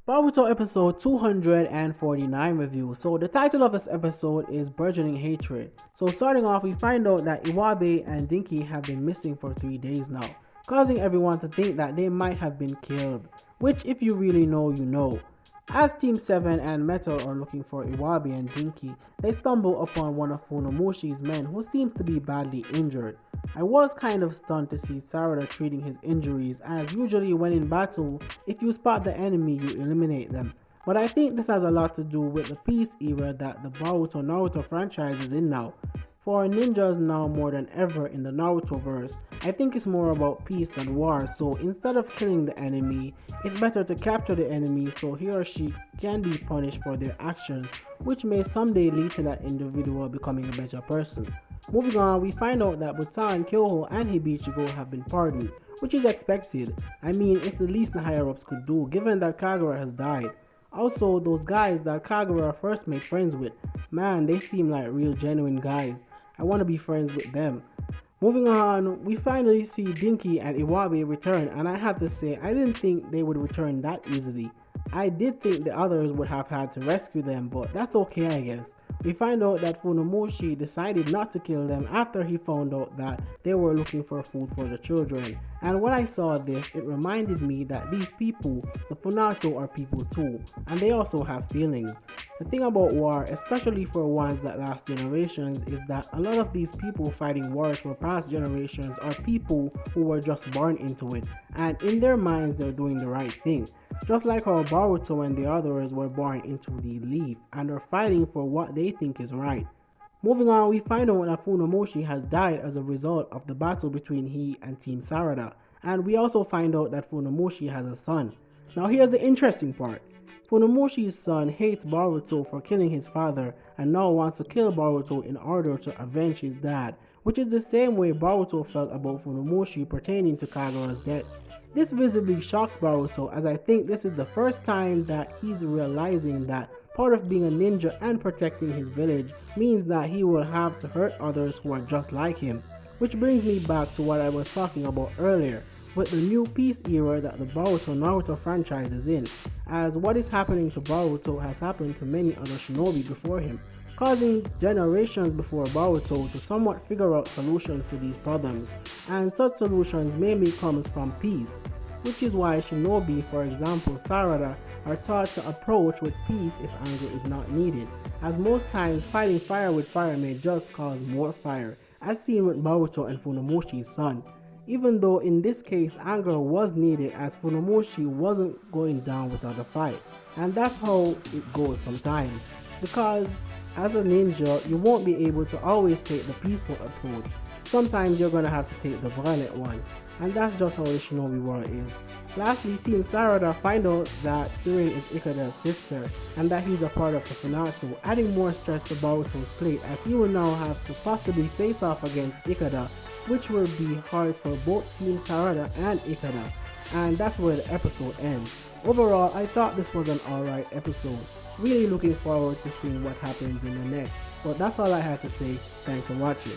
Boruto episode 249 review. So the title of this episode is Burgeoning Hatred. So starting off, we find out that Iwabe and Dinky have been missing for 3 days now, causing everyone to think that they might have been killed, which if you really know, you know. As Team 7 and Metal are looking for Iwabe and Dinky, they stumble upon one of Funamushi's men who seems to be badly injured. I was kind of stunned to see Sarada treating his injuries, as usually when in battle, if you spot the enemy you eliminate them. But I think this has a lot to do with the peace era that the Boruto Naruto franchise is in now. For ninjas now more than ever in the Naruto verse, I think it's more about peace than war, so instead of killing the enemy, it's better to capture the enemy so he or she can be punished for their actions, which may someday lead to that individual becoming a better person. Moving on, we find out that Butan, Kyoho, and Hibichigo have been pardoned, which is expected. I mean, it's the least the higher-ups could do, given that Kagura has died. Also, those guys that Kagura first made friends with, man, they seem like real genuine guys. I want to be friends with them. Moving on, we finally see Dinky and Iwabe return, and I have to say, I didn't think they would return that easily. I did think the others would have had to rescue them, but that's okay, I guess. We find out that Funamushi decided not to kill them after he found out that they were looking for food for the children. And when I saw this, it reminded me that these people, the Funato, are people too, and they also have feelings. The thing about war, especially for ones that last generations, is that a lot of these people fighting wars for past generations are people who were just born into it, and in their minds they're doing the right thing. Just like how Boruto and the others were born into the Leaf and are fighting for what they think is right. Moving on, we find out that Funamushi has died as a result of the battle between he and Team Sarada, and we also find out that Funamushi has a son. Now here's the interesting part. Funamushi's son hates Boruto for killing his father and now wants to kill Boruto in order to avenge his dad, which is the same way Boruto felt about Funamushi pertaining to Kagura's death. This visibly shocks Boruto, as I think this is the first time that he's realizing that part of being a ninja and protecting his village means that he will have to hurt others who are just like him. Which brings me back to what I was talking about earlier, with the new peace era that the Boruto Naruto franchise is in, as what is happening to Boruto has happened to many other shinobi before him, causing generations before Boruto to somewhat figure out solutions to these problems, and such solutions mainly comes from peace, which is why shinobi, for example Sarada, are taught to approach with peace if anger is not needed, as most times fighting fire with fire may just cause more fire, as seen with Boruto and Funamushi's son, even though in this case anger was needed as Funamushi wasn't going down without a fight, and that's how it goes sometimes, because as a ninja, you won't be able to always take the peaceful approach. Sometimes you're gonna have to take the violent one, and that's just how the shinobi world is. Lastly, Team Sarada find out that Sirin is Ikada's sister, and that he's a part of the Funato, adding more stress to Boruto's plate as he will now have to possibly face off against Ikada, which will be hard for both Team Sarada and Ikada, and that's where the episode ends. Overall, I thought this was an alright episode. Really looking forward to seeing what happens in the next. But that's all I had to say. Thanks for watching.